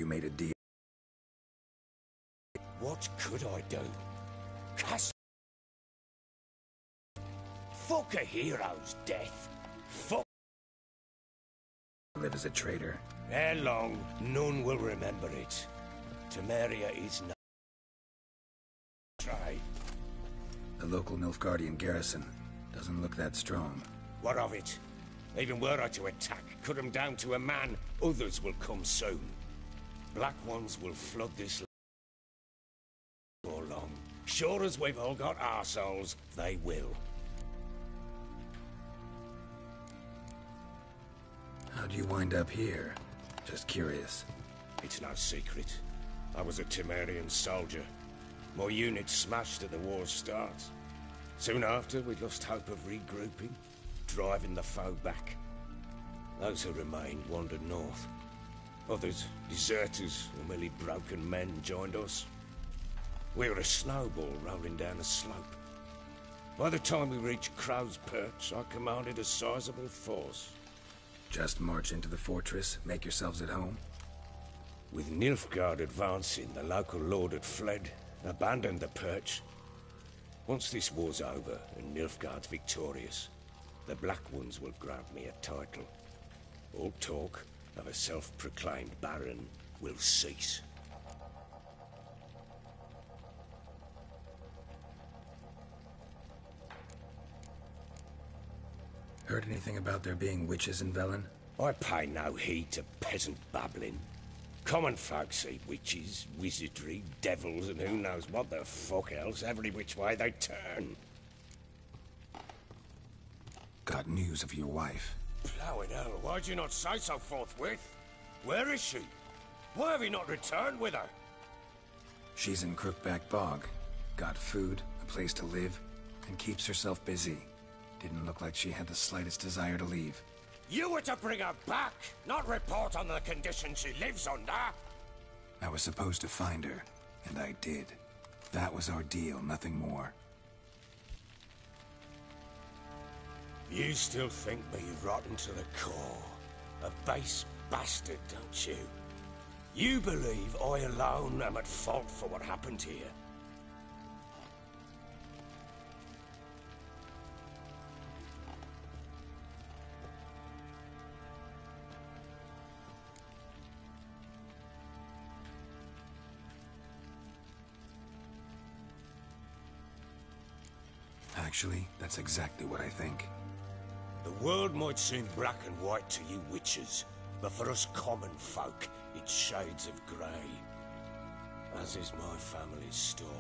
you made a deal. What could I do? Fuck a hero's death. Fuck. Live as a traitor. Ere long, none will remember it. Temeria is not. Try. The local Nilfgaardian garrison doesn't look that strong. What of it? Even were I to attack, cut them down to a man, others will come soon. Black ones will flood this land for long. Sure as we've all got arseholes, they will. How'd you wind up here? Just curious. It's no secret. I was a Temerian soldier. My unit smashed at the war's start. Soon after, we lost hope of regrouping, driving the foe back. Those who remained wandered north. Others, deserters or merely broken men, joined us. We were a snowball rolling down a slope. By the time we reached Crow's Perch, I commanded a sizable force. Just march into the fortress, make yourselves at home? With Nilfgaard advancing, the local lord had fled, abandoned the perch. Once this war's over and Nilfgaard's victorious, the Black Ones will grant me a title. All talk of a self-proclaimed baron will cease. Heard anything about there being witches in Velen? I pay no heed to peasant babbling. Common folk see witches, wizardry, devils, and who knows what the fuck else every which way they turn. Got news of your wife. Blowing hell, why'd you not say so forthwith? Where is she? Why have you not returned with her? She's in Crookback Bog. Got food, a place to live, and keeps herself busy. Didn't look like she had the slightest desire to leave. You were to bring her back, not report on the conditions she lives under. I was supposed to find her, and I did. That was our deal, nothing more. You still think me rotten to the core. A base bastard, don't you? You believe I alone am at fault for what happened here. Actually, that's exactly what I think. The world might seem black and white to you witches, but for us common folk, it's shades of grey. As is my family's story.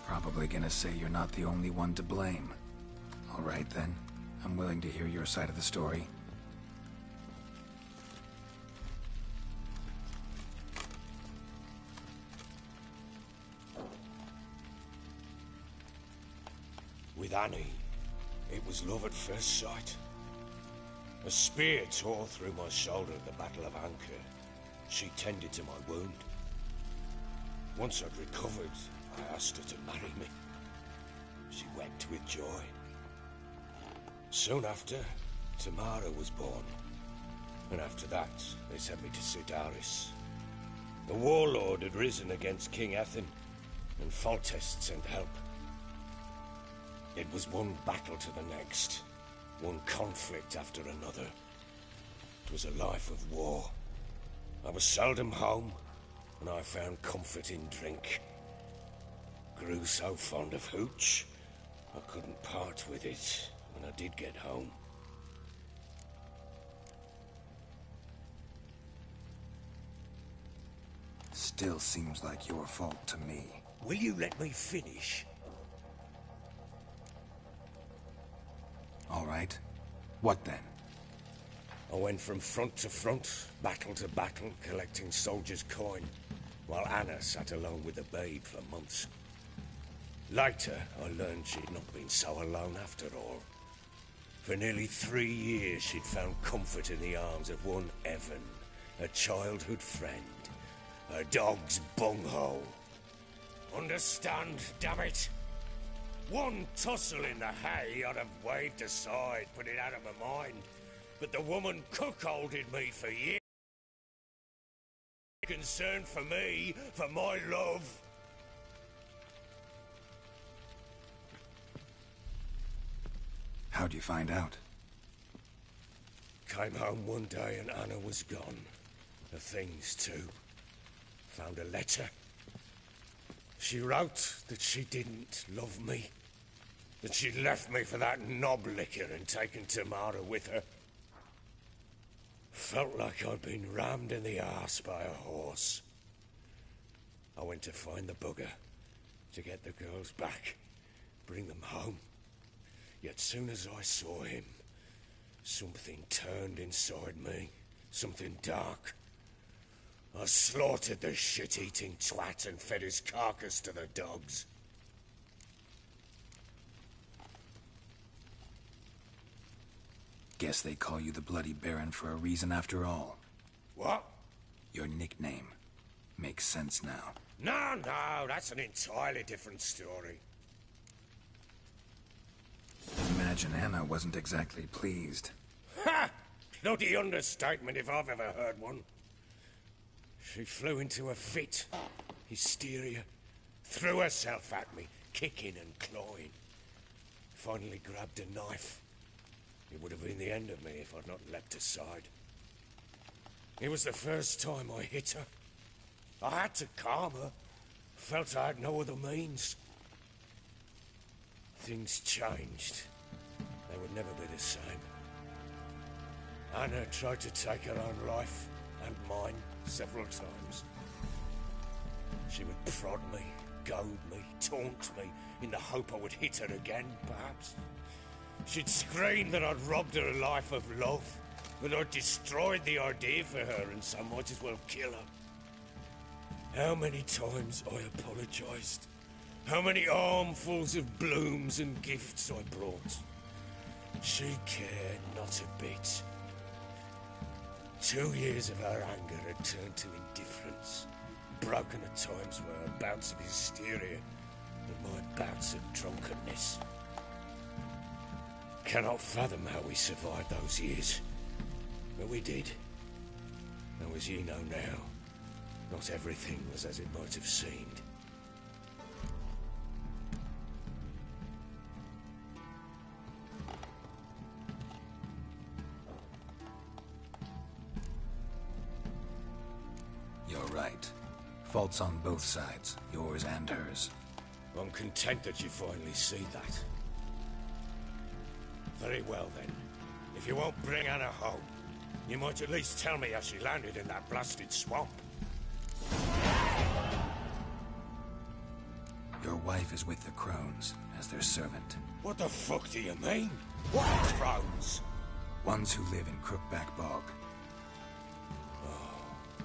Probably gonna say you're not the only one to blame. All right then, I'm willing to hear your side of the story. With Annie, it was love at first sight. A spear tore through my shoulder at the Battle of Anchor. She tended to my wound. Once I'd recovered, I asked her to marry me. She wept with joy. Soon after, Tamara was born. And after that, they sent me to Sidaris. The warlord had risen against King Ethan, and Foltest sent help. It was one battle to the next, one conflict after another. It was a life of war. I was seldom home, and I found comfort in drink. Grew so fond of hooch, I couldn't part with it when I did get home. Still seems like your fault to me. Will you let me finish? All right. What then? I went from front to front, battle to battle, collecting soldiers' coin, while Anna sat alone with the babe for months. Later, I learned she'd not been so alone after all. For nearly 3 years, she'd found comfort in the arms of one Evan, a childhood friend, a dog's bunghole. Understand, damn it? One tussle in the hay I'd have waved aside, put it out of my mind. but the woman cuckolded me for years. Concern for me, for my love. How'd you find out? Came home one day and Anna was gone. Her things too. Found a letter. She wrote that she didn't love me. That she'd left me for that knob licker and taken Tamara with her. Felt like I'd been rammed in the arse by a horse. I went to find the bugger, to get the girls back, bring them home. Yet soon as I saw him, something turned inside me, something dark. I slaughtered the shit-eating twat and fed his carcass to the dogs. Guess they call you the Bloody Baron for a reason after all. What? Your nickname. Makes sense now. No, that's an entirely different story. Imagine Anna wasn't exactly pleased. Ha! Bloody understatement if I've ever heard one. She flew into a fit. Hysteria. Threw herself at me, kicking and clawing. Finally grabbed a knife. It would have been the end of me if I'd not leapt aside. It was the first time I hit her. I had to calm her. Felt I had no other means. Things changed. They would never be the same. Anna tried to take her own life, and mine, several times. She would prod me, goad me, taunt me, in the hope I would hit her again, perhaps. She'd scream that I'd robbed her life of love, that I'd destroyed the idea for her, and so might as well kill her. How many times I apologized. How many armfuls of blooms and gifts I brought. She cared not a bit. 2 years of her anger had turned to indifference, broken at times were her bouts of hysteria and my bouts of drunkenness. Cannot fathom how we survived those years, but we did. Though as you know now, not everything was as it might have seemed. You're right. Faults on both sides, yours and hers. I'm content that you finally see that. Very well then. If you won't bring Anna home, you might at least tell me how she landed in that blasted swamp. Your wife is with the Crones, as their servant. What the fuck do you mean? What crones? Ones who live in Crookback Bog.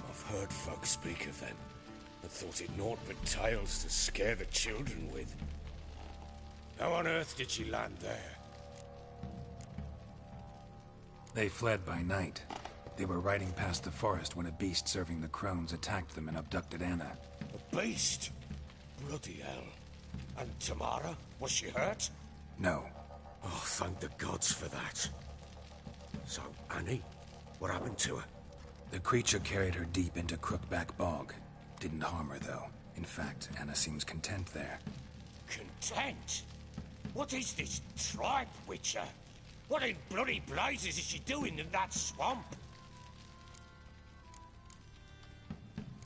I've heard folk speak of them, and thought it naught but tales to scare the children with. How on earth did she land there? They fled by night. They were riding past the forest when a beast serving the Crones attacked them and abducted Anna. A beast? Bloody hell. And Tamara? Was she hurt? No. Oh, thank the gods for that. So, Annie? What happened to her? The creature carried her deep into Crookback Bog. Didn't harm her, though. In fact, Anna seems content there. Content? What is this tribe, Witcher? What in bloody blazes is she doing in that swamp?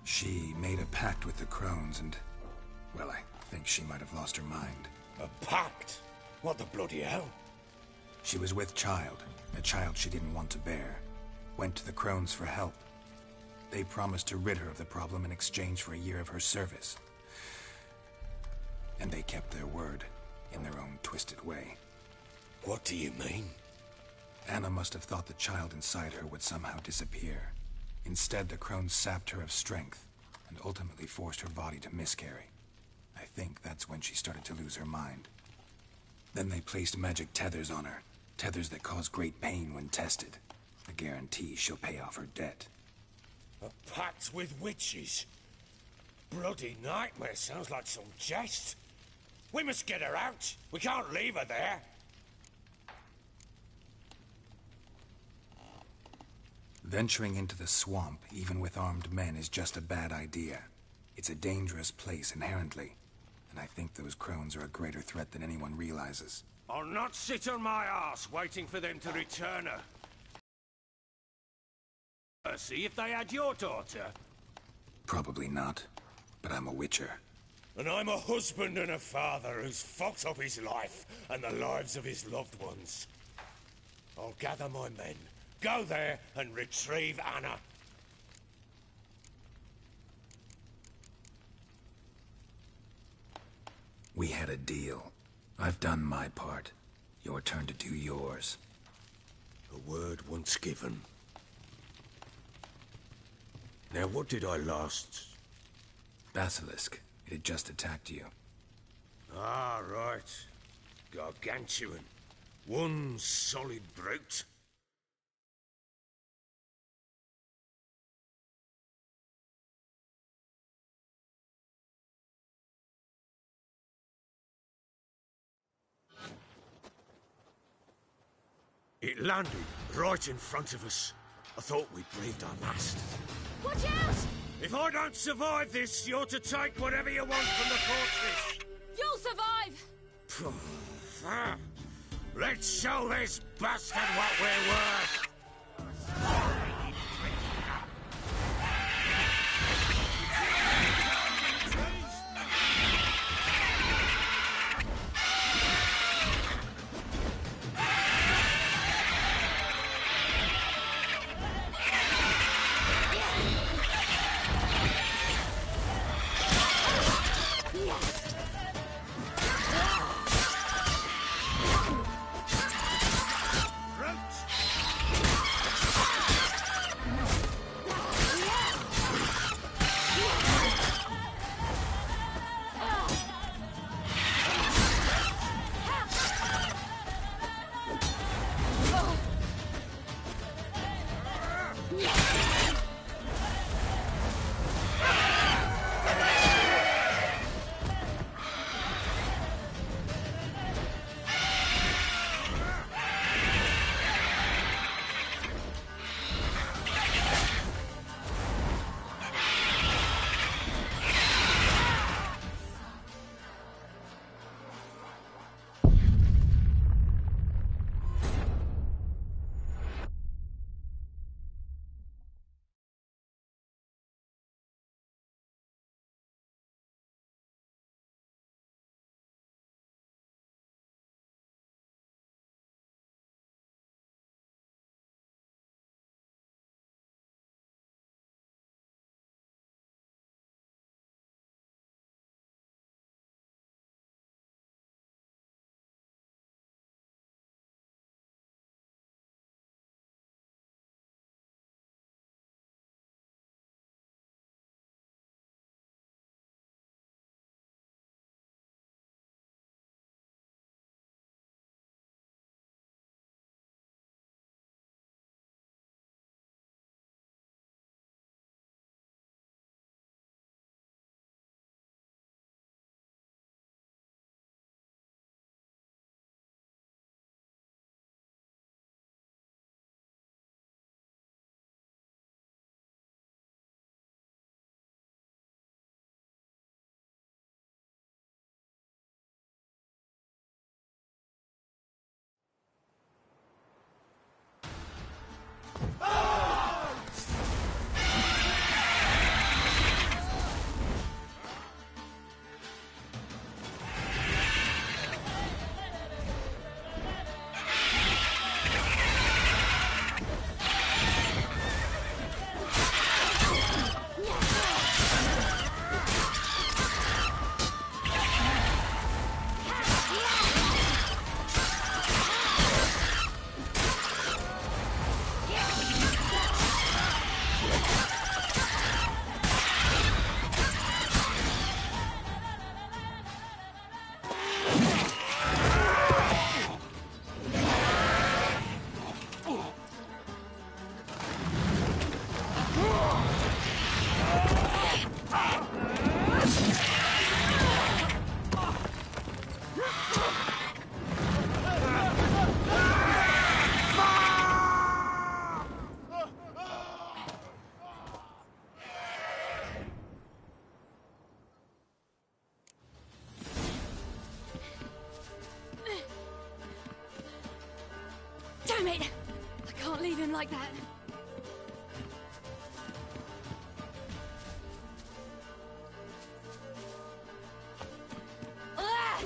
She made a pact with the Crones and... well, I think she might have lost her mind. A pact? What the bloody hell? She was with child, a child she didn't want to bear. Went to the Crones for help. They promised to rid her of the problem in exchange for a year of her service. And they kept their word, in their own twisted way. What do you mean? Anna must have thought the child inside her would somehow disappear. Instead, the Crones sapped her of strength, and ultimately forced her body to miscarry. I think that's when she started to lose her mind. Then they placed magic tethers on her, tethers that cause great pain when tested. A guarantee she'll pay off her debt. A pact with witches? Bloody nightmare, sounds like some jest. We must get her out. We can't leave her there. Venturing into the swamp, even with armed men, is just a bad idea. It's a dangerous place inherently, and I think those crones are a greater threat than anyone realizes. I'll not sit on my ass waiting for them to return her. See if they had your daughter. Probably not, but I'm a witcher. And I'm a husband and a father who's fucked up his life and the lives of his loved ones. I'll gather my men, go there and retrieve Anna. We had a deal. I've done my part. Your turn to do yours. A word once given. Now what did I last... Basilisk. It had just attacked you. Ah, right. Gargantuan. One solid brute. It landed right in front of us. I thought we'd breathed our last. Watch out! If I don't survive this, you're to take whatever you want from the fortress. You'll survive! Let's show this bastard what we're worth! Can't leave him like that. Ah!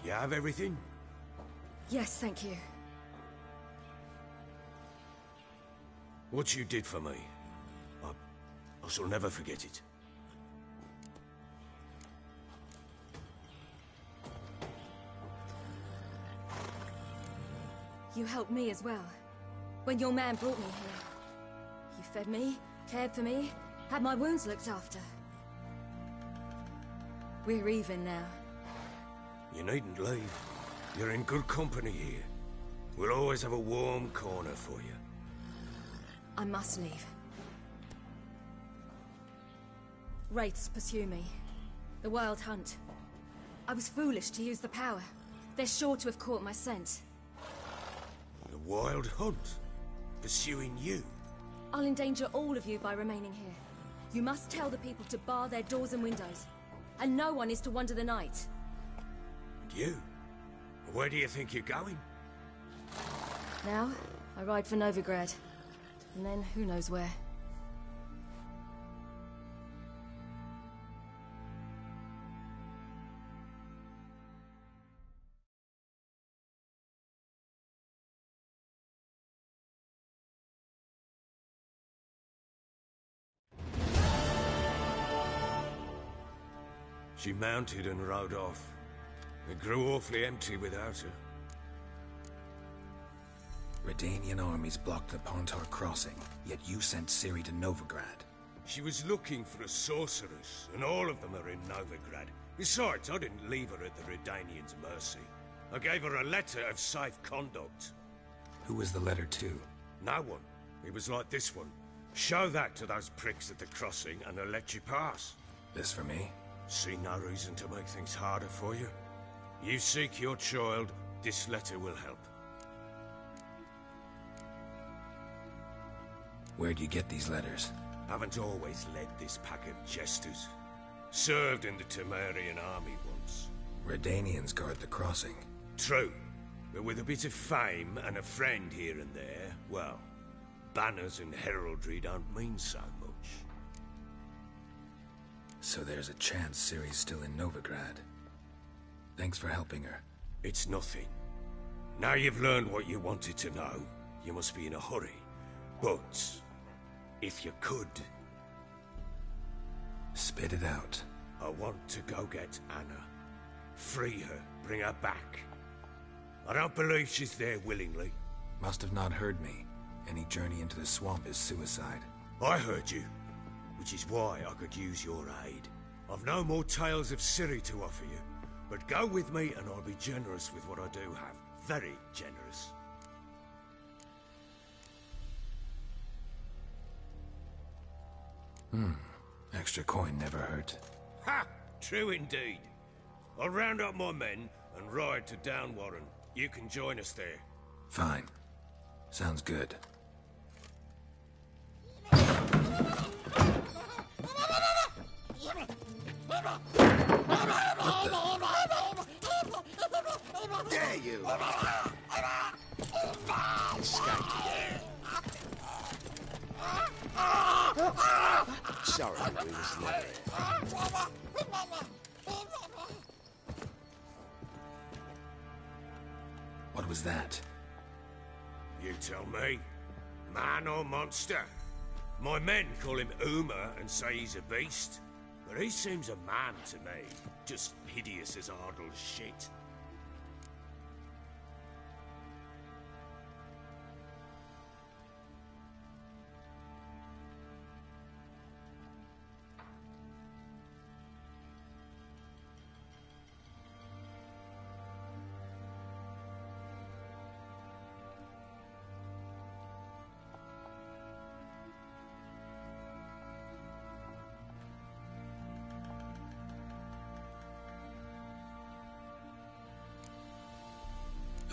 You have everything? Yes, thank you. What you did for me, I shall never forget it. You helped me as well. When your man brought me here. You fed me, cared for me, had my wounds looked after. We're even now. You needn't leave. You're in good company here. We'll always have a warm corner for you. I must leave. Wraiths pursue me. The Wild Hunt. I was foolish to use the power. They're sure to have caught my scent. The Wild Hunt? Pursuing you? I'll endanger all of you by remaining here. You must tell the people to bar their doors and windows. And no one is to wander the night. And you? Where do you think you're going? Now, I ride for Novigrad. And then, who knows where. She mounted and rode off. It grew awfully empty without her. Redanian armies blocked the Pontar crossing, yet you sent Ciri to Novigrad. She was looking for a sorceress, and all of them are in Novigrad. Besides, I didn't leave her at the Redanians' mercy. I gave her a letter of safe conduct. Who was the letter to? No one. It was like this one. Show that to those pricks at the crossing, and they'll let you pass. This for me? See no reason to make things harder for you. You seek your child, this letter will help. Where'd you get these letters? Haven't always led this pack of jesters. Served in the Temerian army once. Redanians guard the crossing. True, but with a bit of fame and a friend here and there, well, banners and heraldry don't mean so much. So there's a chance Ciri's still in Novigrad. Thanks for helping her. It's nothing. Now you've learned what you wanted to know, you must be in a hurry. But, if you could... Spit it out. I want to go get Anna. Free her, bring her back. I don't believe she's there willingly. Must have not heard me. Any journey into the swamp is suicide. I heard you, which is why I could use your aid. I've no more tales of Ciri to offer you, but go with me and I'll be generous with what I do have. Very generous. Extra coin never hurt. Ha! True indeed. I'll round up my men and ride to Downwarren. You can join us there. Fine. Sounds good. Dare you! Escape. Sorry, we was late. What was that? You tell me. Man or monster? My men call him Uma and say he's a beast. But he seems a man to me. Just hideous as Ardle's shit.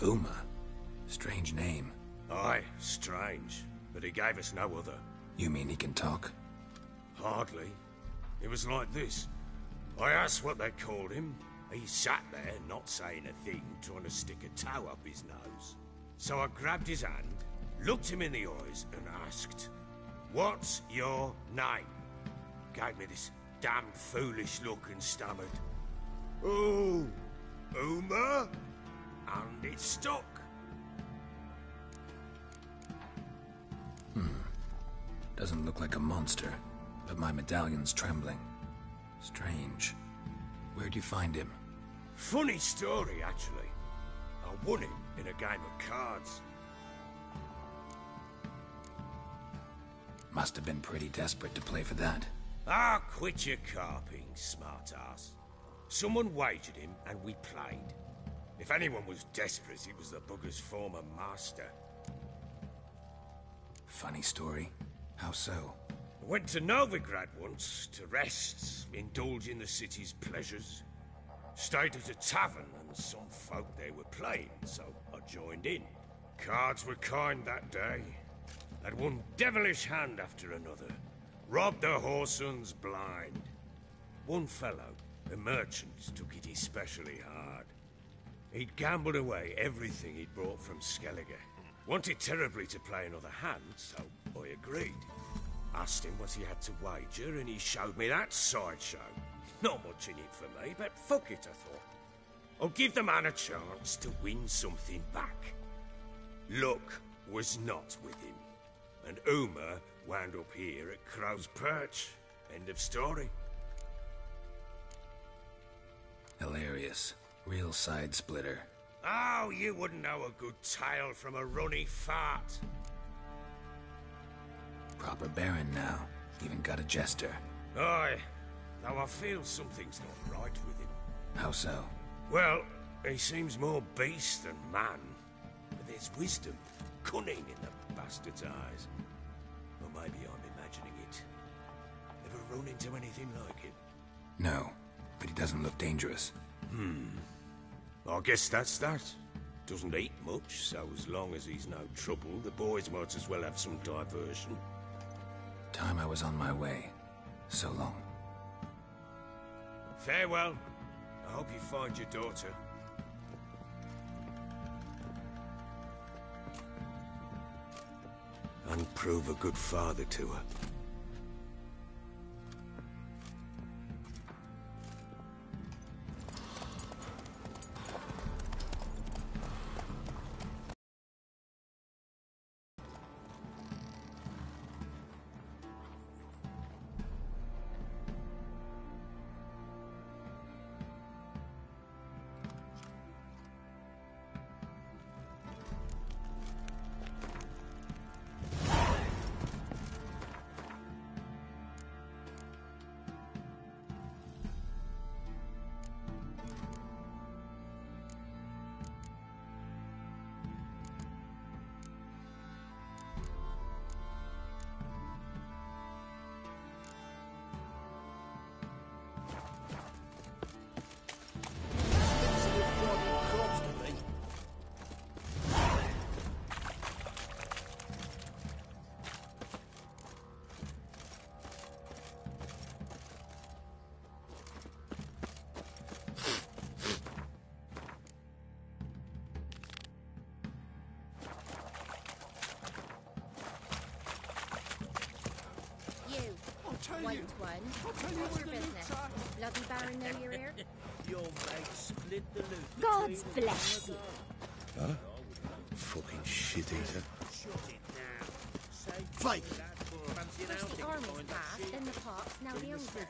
Uma? Strange name. Aye, strange. But he gave us no other. You mean he can talk? Hardly. It was like this. I asked what they called him. He sat there, not saying a thing, trying to stick a toe up his nose. So I grabbed his hand, looked him in the eyes, and asked, "What's your name?" Gave me this damn foolish look and stammered, "Oh, Uma?" And it stuck. Doesn't look like a monster, but my medallion's trembling. Strange. Where'd you find him? Funny story, actually. I won him in a game of cards. Must have been pretty desperate to play for that. Ah, quit your carping, smartass. Someone wagered him and we played. If anyone was desperate, it was the bugger's former master. Funny story. How so? I went to Novigrad once to rest, indulge in the city's pleasures. Stayed at a tavern and some folk there were playing, so I joined in. Cards were kind that day. Had one devilish hand after another. Robbed the whoresons blind. One fellow, a merchant, took it especially hard. He'd gambled away everything he'd brought from Skellige. Wanted terribly to play another hand, so I agreed. Asked him what he had to wager, and he showed me that sideshow. Not much in it for me, but fuck it, I thought. I'll give the man a chance to win something back. Luck was not with him, and Uma wound up here at Crow's Perch. End of story. Hilarious. Real side splitter. Oh, you wouldn't know a good tale from a runny fart. Proper baron now. Even got a jester. Aye, though I feel something's not right with him. How so? Well, he seems more beast than man. But there's wisdom, cunning in the bastard's eyes. Or maybe I'm imagining it. Ever run into anything like him? No, but he doesn't look dangerous. I guess that's that. Doesn't eat much, so as long as he's no trouble, the boys might as well have some diversion. Time I was on my way. So long. Farewell. I hope you find your daughter. And prove a good father to her. white one. What's your business? Bloody Baron know you're here? Your mate split the loot. God bless you. Huh? Fucking shit eater. Shut it now. Say Fake. that for fancy First the outing army's behind that passed, shit. then the pops, now the younger.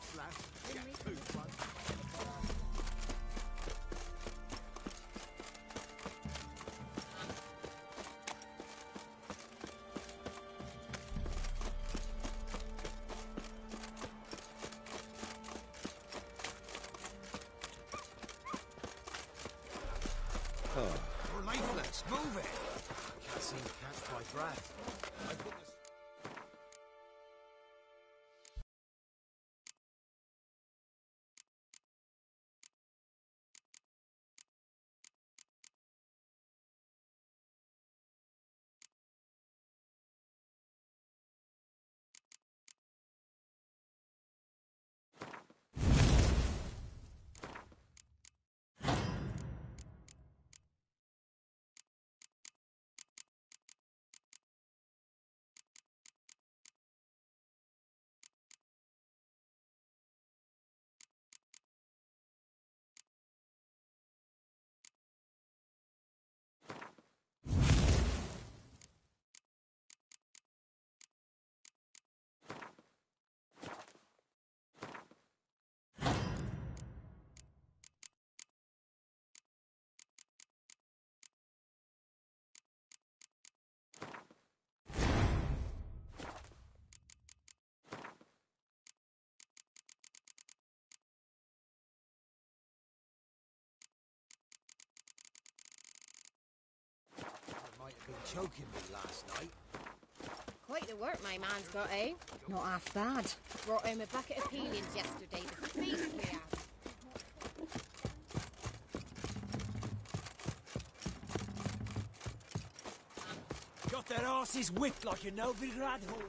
We're lifeless. Move it. Can't seem to catch my breath. I put this... Might have been choking me last night. Quite the work my man's got, eh? Not half bad. Brought him a bucket of peelings yesterday. The feast we had. Got their asses whipped like a Novigrad hole.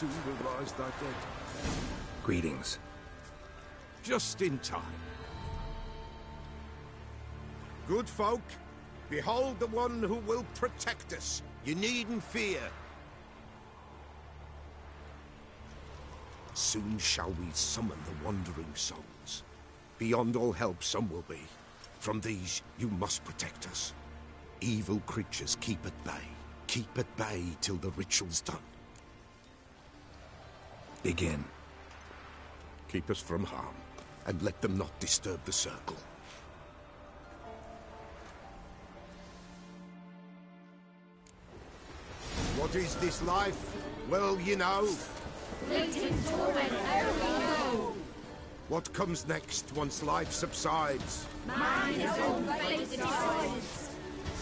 soon will rise thy dead. Greetings. Just in time. Good folk, behold the one who will protect us. You needn't fear. Soon shall we summon the wandering souls. Beyond all help some will be. From these you must protect us. Evil creatures keep at bay. Keep at bay till the ritual's done. Begin. Keep us from harm, and let them not disturb the circle. What is this life? Well, you know. Fleeting torment, there we go! What comes next once life subsides? Man his own fate decides.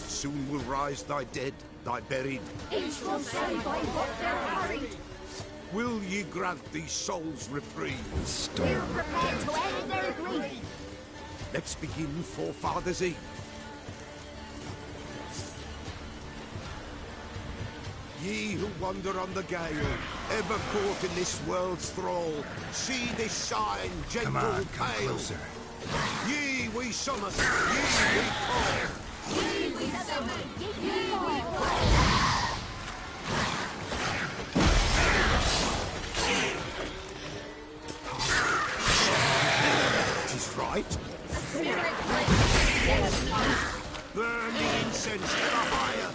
Soon will rise thy dead, thy buried. Each will say by what they're harried. Will ye grant these souls reprieve? Storm. Prepare to end their grief. Let's begin Forefathers' Eve. Ye who wander on the gale, ever caught in this world's thrall, see this sign, gentle, Come on, come pale. closer. Ye we summon, ye we call. Ye we summon, ye we call. Tis right. Spirit Burn the incense ever higher.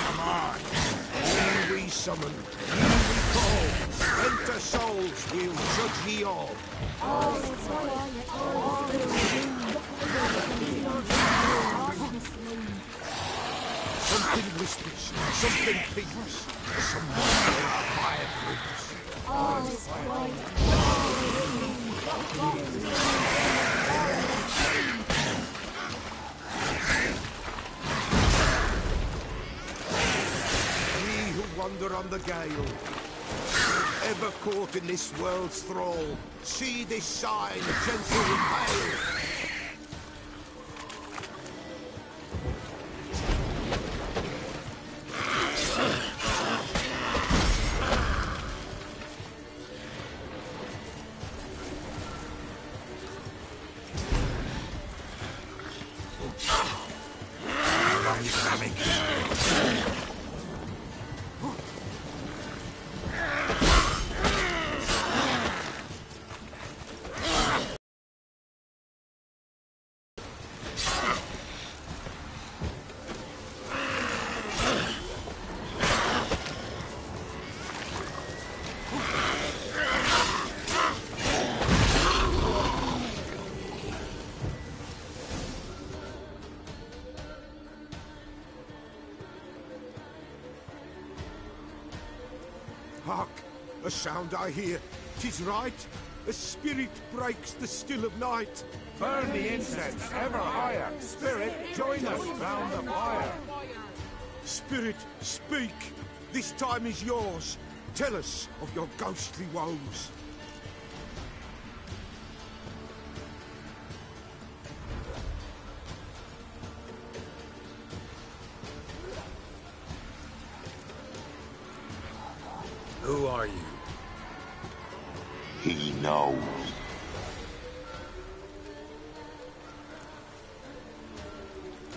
Come on. Ye we summon, ye we call. Enter souls, we'll judge ye all. Something whispers, something peeps, someone in our fire creeps. Ye who wander on the gale, ever caught in this world's thrall, see this sign, gentle and pale. Hark! A sound I hear. 'Tis right. A spirit breaks the still of night. Burn the incense ever higher. Spirit, join us round the fire. Spirit, speak. This time is yours. Tell us of your ghostly woes. Who are you? He knows.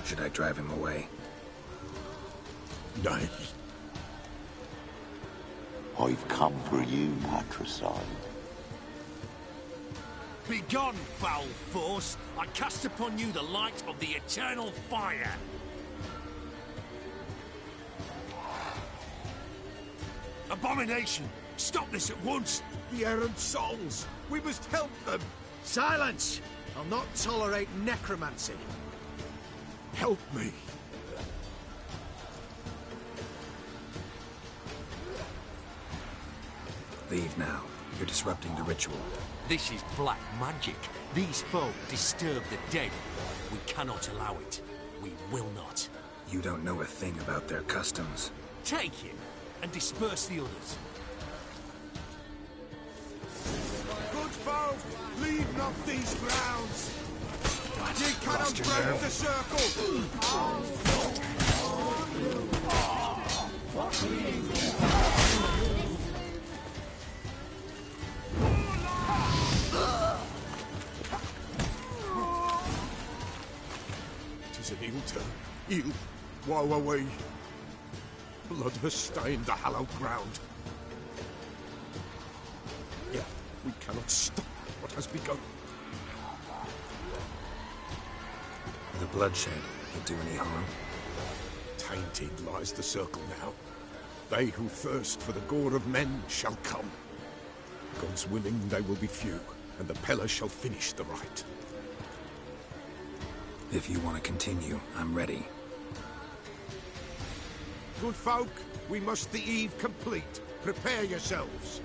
Should I drive him away? Nay. I've come for you, matricide. Begone, foul force! I cast upon you the light of the eternal fire! Abomination! Stop this at once! The errant souls. We must help them. Silence! I'll not tolerate necromancy. Help me. Leave now. You're disrupting the ritual. This is black magic. These folk disturb the dead. We cannot allow it. We will not. You don't know a thing about their customs. Take him and disperse the others. Good folk, leave not these grounds. Ye cannot break the circle! Tis an ill turn. Ill. Woe away. Blood has stained the hallowed ground. Yet we cannot stop what has begun. The bloodshed will do any harm? Tainted lies the circle now. They who thirst for the gore of men shall come. God's willing they will be few, and the Pella shall finish the rite. If you want to continue, I'm ready. Good folk, we must the eve complete. Prepare yourselves.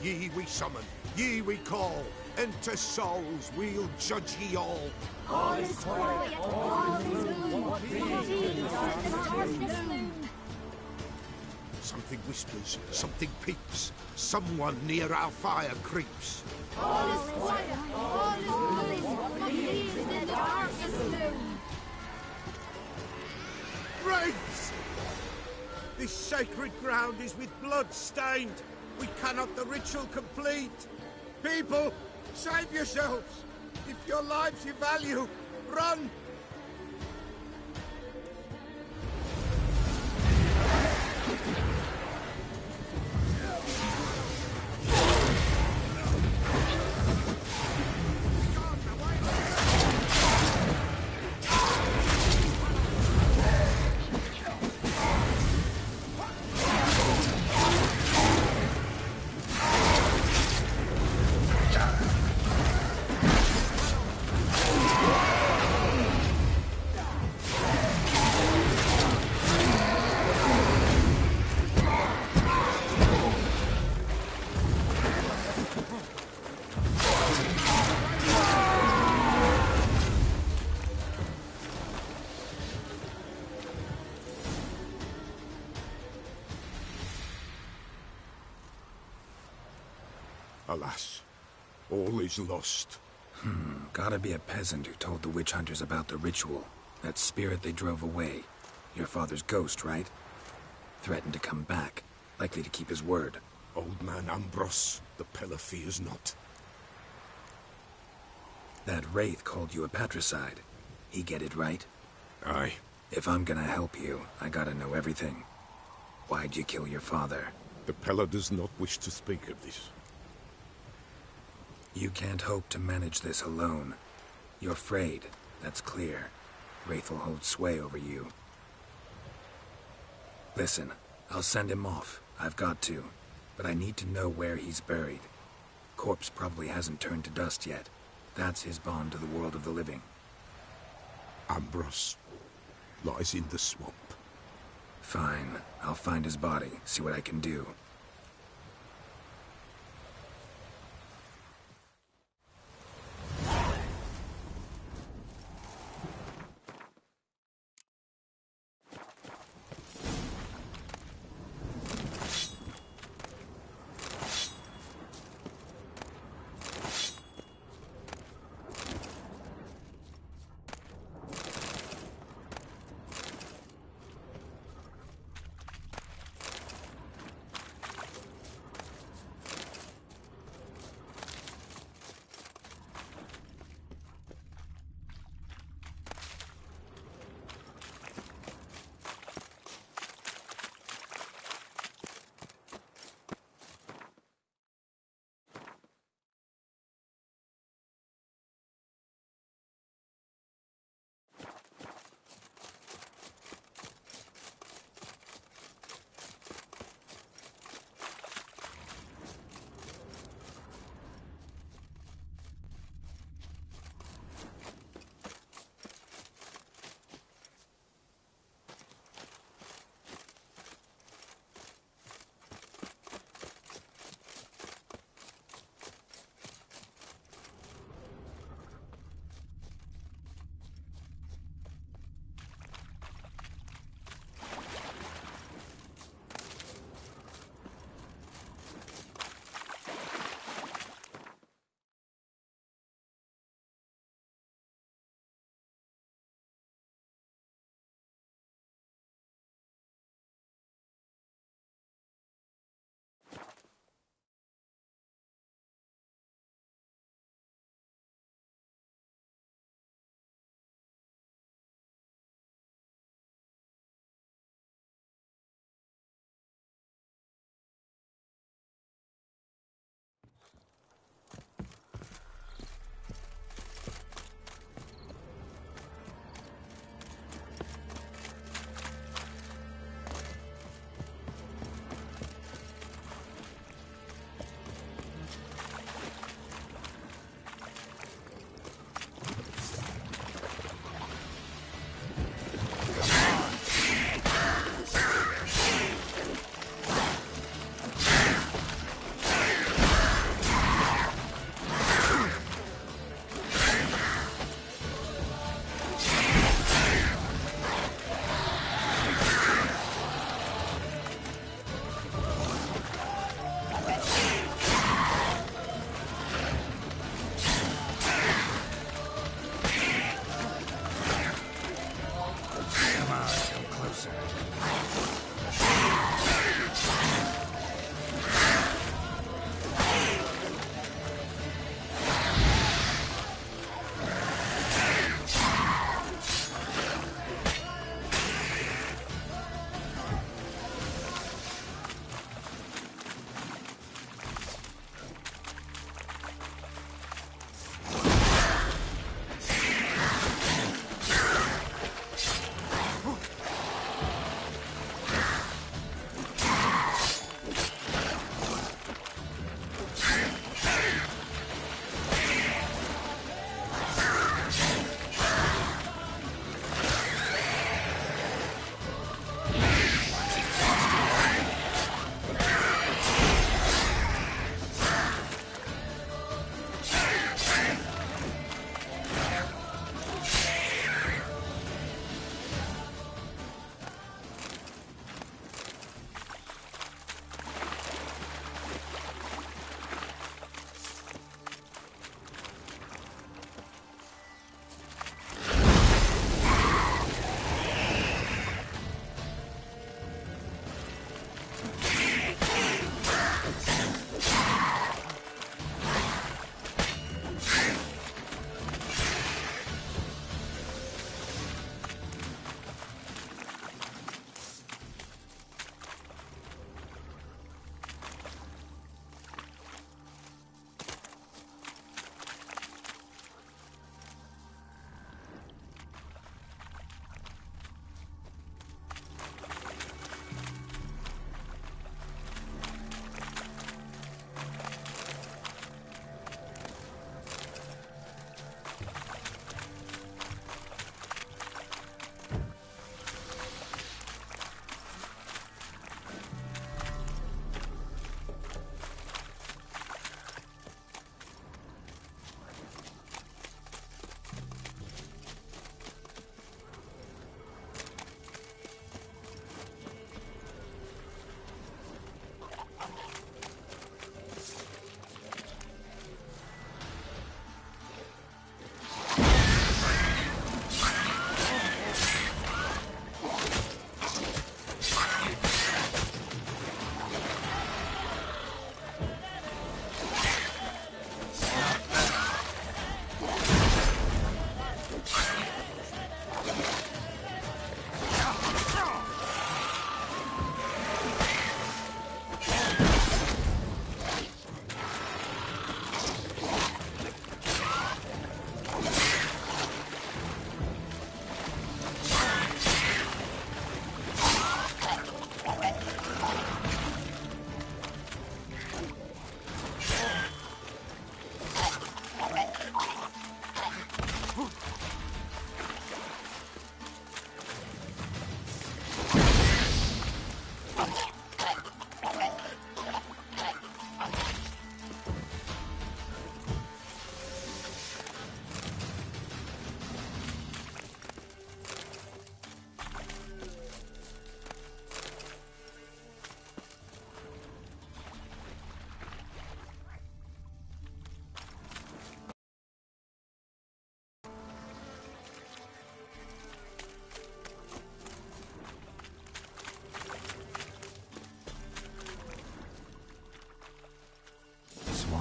Ye we summon, ye we call. Enter souls, we'll judge ye all. All is quiet, all is moon. Something whispers, something peeps. Someone near our fire creeps. All is quiet, all is moon. In the darkest noon. Wraiths! This sacred ground is with blood stained. We cannot the ritual complete. People, save yourselves. If your lives you value, run! Alas, all is lost. Gotta be a peasant who told the witch hunters about the ritual. That spirit they drove away. Your father's ghost, right? Threatened to come back. Likely to keep his word. Old man Ambros, the Pella fears not. That wraith called you a patricide. He get it right? Aye. If I'm gonna help you, I gotta know everything. Why'd you kill your father? The Pella does not wish to speak of this. You can't hope to manage this alone. You're afraid, that's clear. Wraith will hold sway over you. Listen, I'll send him off. I've got to. But I need to know where he's buried. Corpse probably hasn't turned to dust yet. That's his bond to the world of the living. Ambros lies in the swamp. Fine. I'll find his body, see what I can do.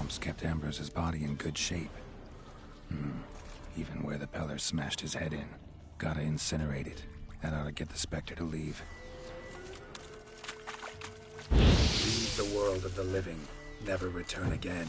swamps kept Ambrose's body in good shape. Even where the Peller smashed his head in. Gotta incinerate it. That ought to get the Spectre to leave. Leave the world of the living. Never return again.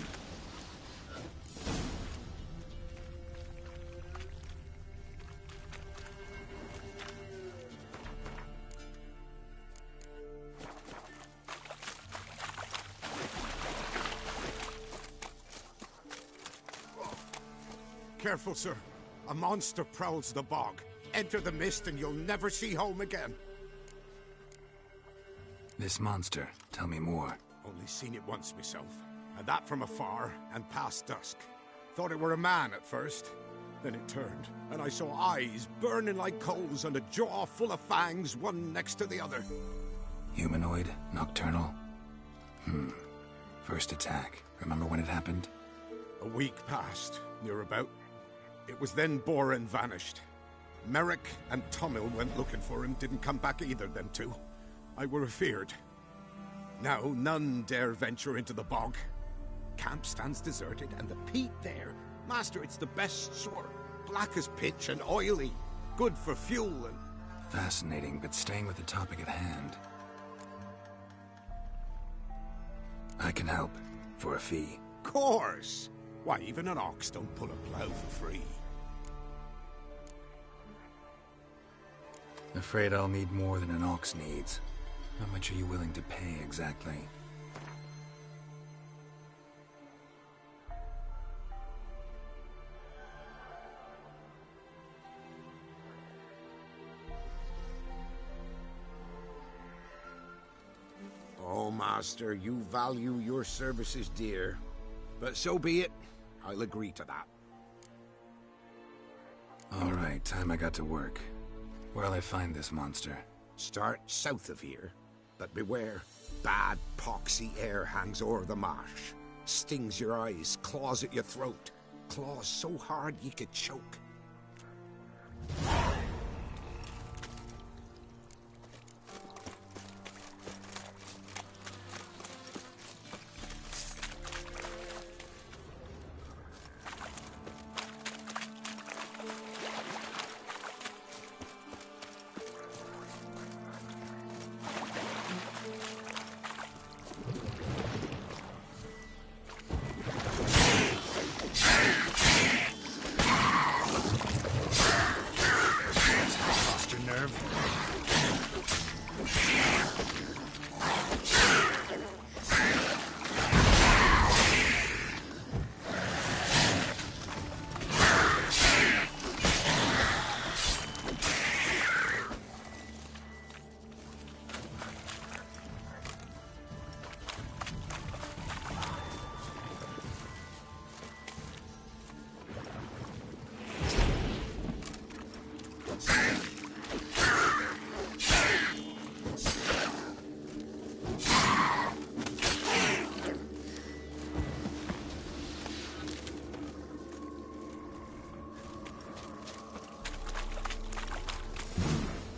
Careful, sir. A monster prowls the bog. Enter the mist and you'll never see home again. This monster, tell me more. Only seen it once myself, and that from afar and past dusk. Thought it were a man at first. Then it turned, and I saw eyes burning like coals and a jaw full of fangs, one next to the other. Humanoid? Nocturnal? First attack. Remember when it happened? A week passed, near about. It was then Boren vanished. Merrick and Tomil went looking for him, didn't come back either, them two. I were afeard. Now none dare venture into the bog. Camp stands deserted, and the peat there. Master, it's the best sort. Black as pitch and oily. Good for fuel and... Fascinating, but staying with the topic at hand. I can help. For a fee. Course! Why, even an ox don't pull a plow for free. Afraid I'll need more than an ox needs. How much are you willing to pay, exactly? Oh, Master, you value your services dear. But so be it. I'll agree to that. All right, time I got to work. Where'll I find this monster? Start south of here. But beware, bad poxy air hangs o'er the marsh. Stings your eyes, claws at your throat. Claws so hard you could choke.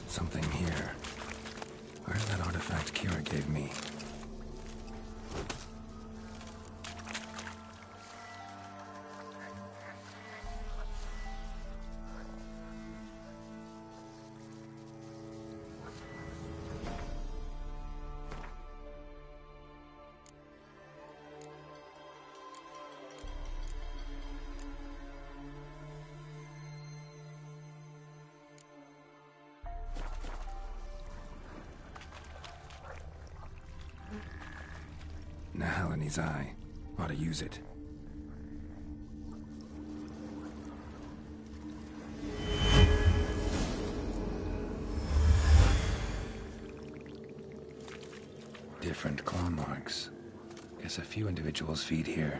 Something here. Where's that artifact Kira gave me? Nahalani's eye. Ought to use it. Different claw marks. Guess a few individuals feed here.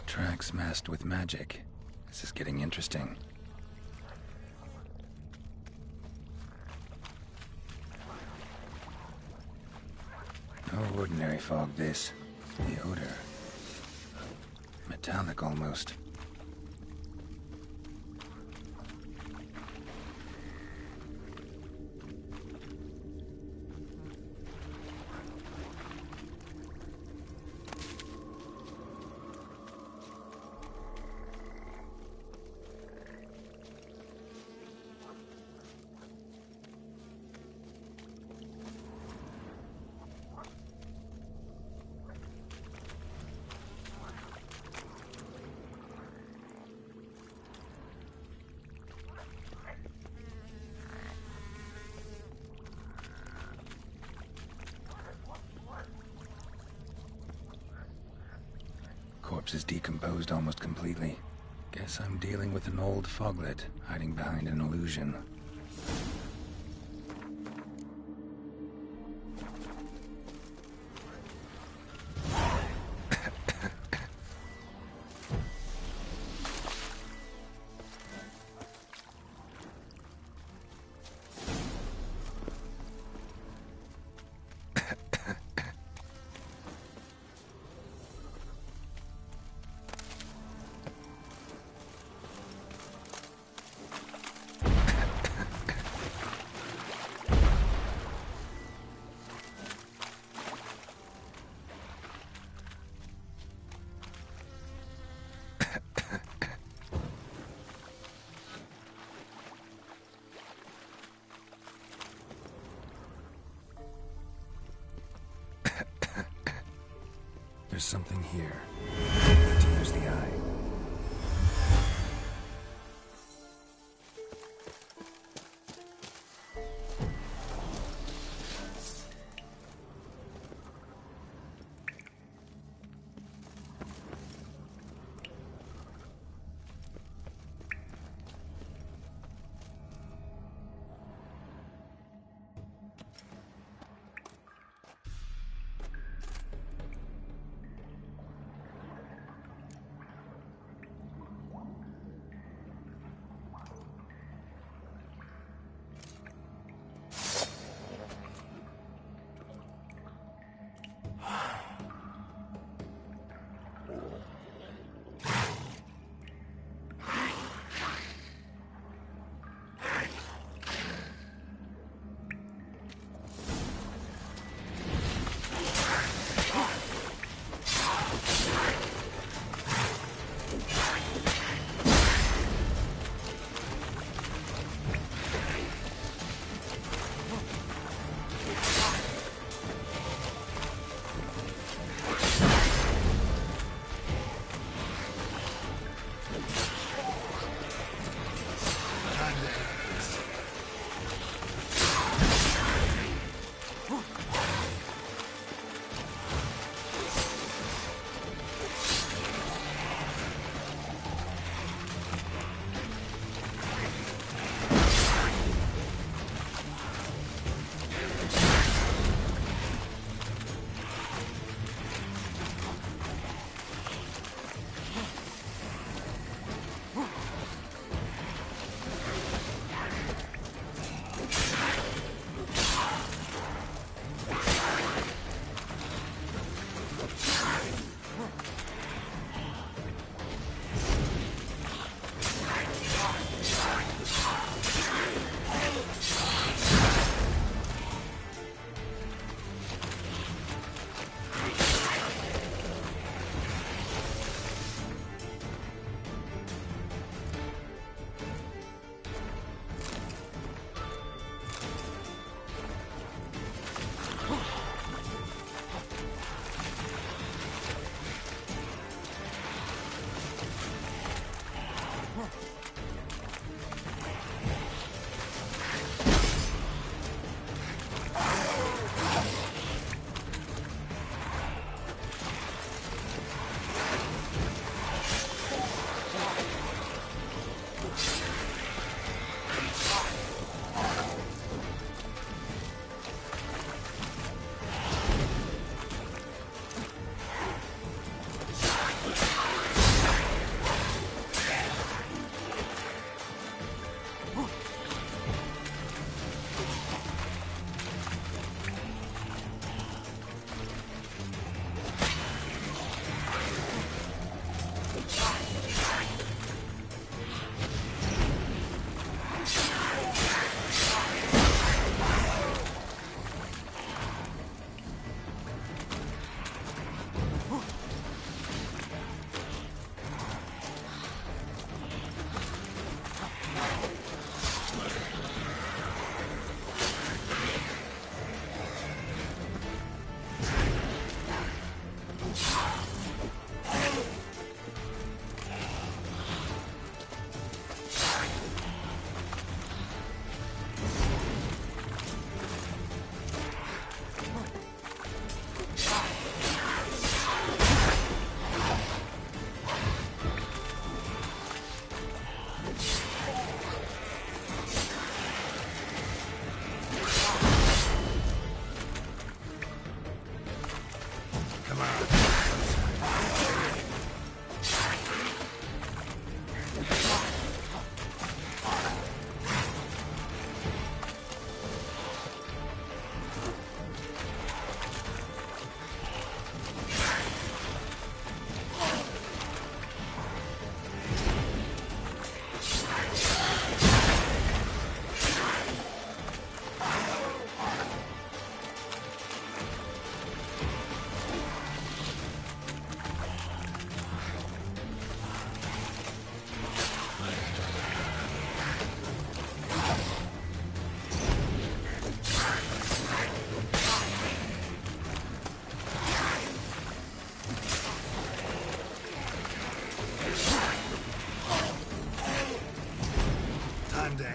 Tracks masked with magic. This is getting interesting. No ordinary fog, this. The odor. Metallic almost. corpse is decomposed almost completely. Guess I'm dealing with an old foglet, hiding behind an illusion. There's something here. I need to use the eye.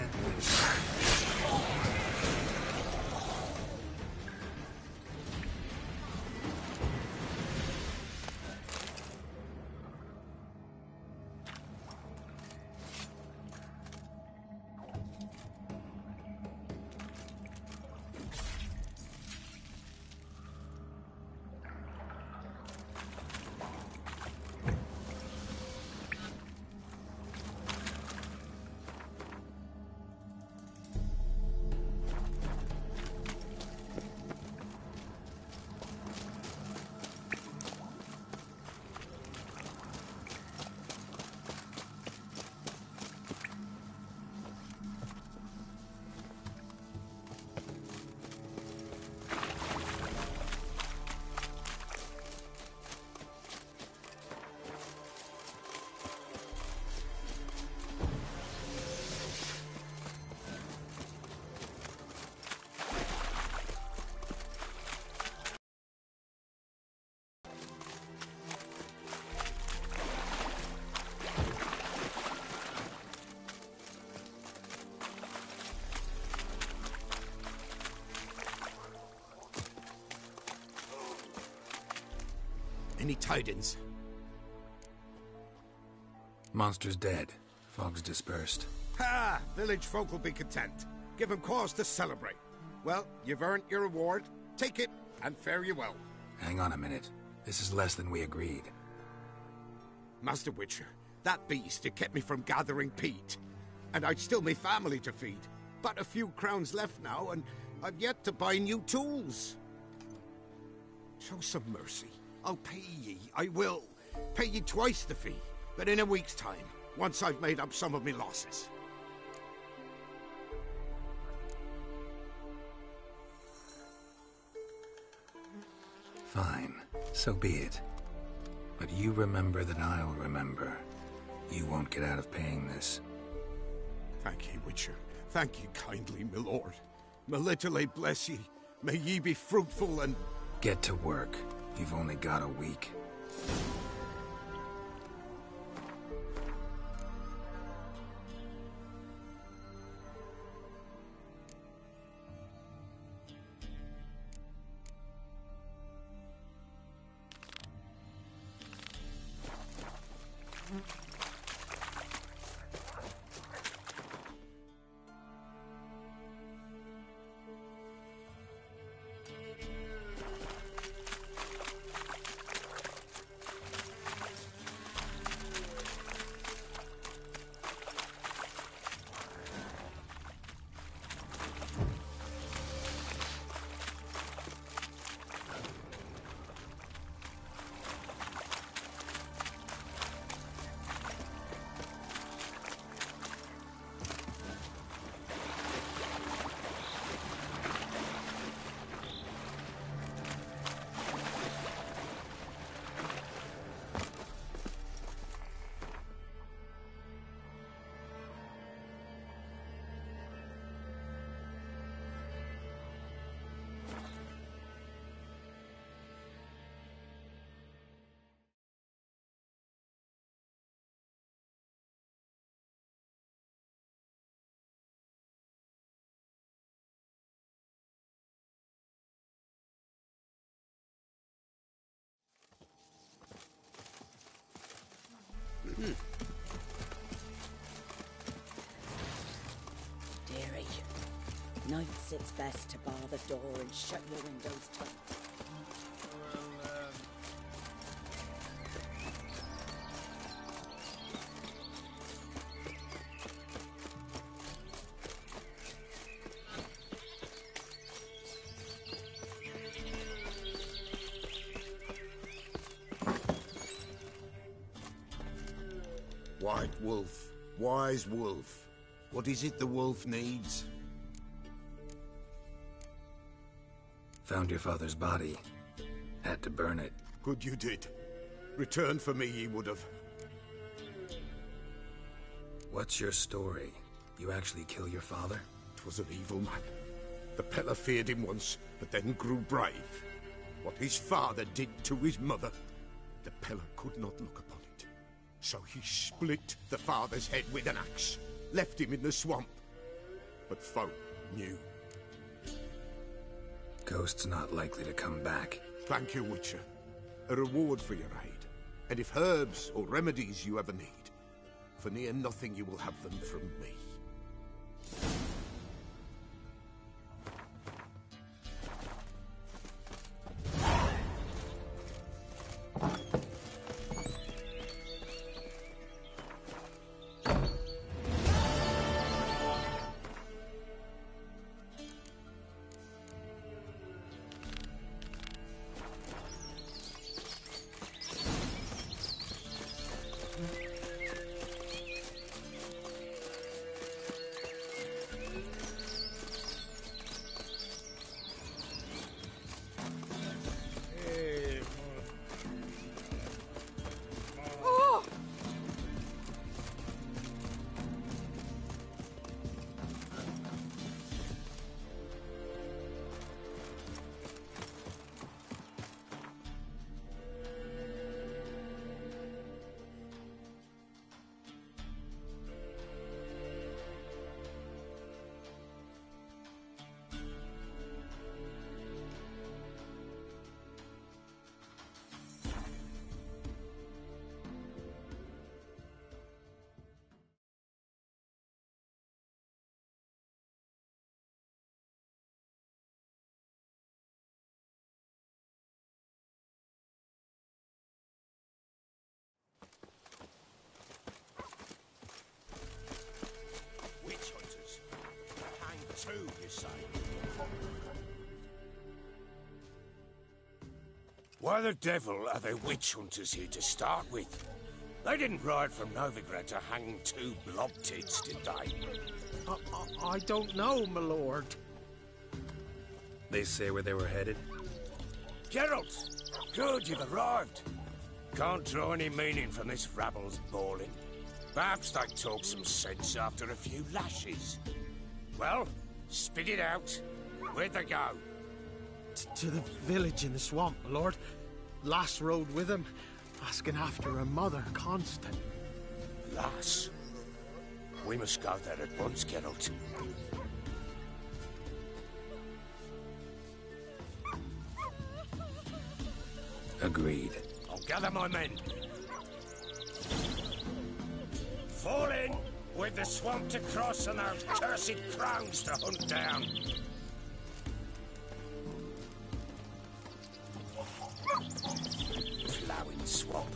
get this. Any tidings? Monster's dead. Fog's dispersed. Ha! Village folk will be content. Give them cause to celebrate. Well, you've earned your reward. Take it, and fare you well. Hang on a minute. This is less than we agreed. Master Witcher, that beast, it kept me from gathering peat. And I'd still me family to feed. But a few crowns left now, and I've yet to buy new tools. Show some mercy. I'll pay ye, I will. Pay ye twice the fee, but in a week's time, once I've made up some of me losses. Fine, so be it. But you remember that I'll remember. You won't get out of paying this. Thank ye, Witcher. Thank ye kindly, my lord. Melitele bless ye. May ye be fruitful and... Get to work. You've only got a week. Dearie, nights it's best to bar the door and shut your windows tight. White wolf, wise wolf. What is it the wolf needs? Found your father's body. Had to burn it. Good you did. Return for me ye would have. What's your story? You actually kill your father? 'Twas an evil man. The Peller feared him once, but then grew brave. What his father did to his mother, the Peller could not look upon it. So he split the father's head with an axe, left him in the swamp, but foe new. Ghost's not likely to come back. Thank you, Witcher. A reward for your aid. And if herbs or remedies you ever need, for near nothing you will have them from me. Two, you say? Why the devil are there witch hunters here to start with? They didn't ride from Novigrad to hang two blob tits, did they? I don't know, my lord. They say where they were headed? Geralt! Good, you've arrived. Can't draw any meaning from this rabble's bawling. Perhaps they talk some sense after a few lashes. Well, spit it out. Where'd they go? To the village in the swamp, my lord. Lass rode with him, asking after her mother, Constant. Lass? We must go there at once, Geralt. Agreed. I'll gather my men. Fall in! With the swamp to cross and those cursed crowns to hunt down. Ploughing swamp.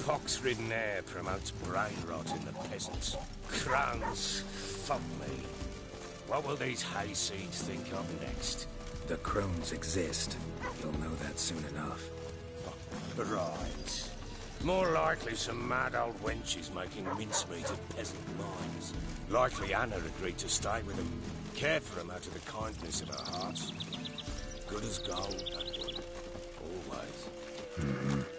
Pox-ridden air promotes brain rot in the peasants. Crowns, fuck me. What will these hayseeds think of next? The crones exist. You'll know that soon enough. Right. More likely some mad old wenches making mincemeat of peasant minds. Likely Anna agreed to stay with them, care for them out of the kindness of her heart. Good as gold, that one. Always.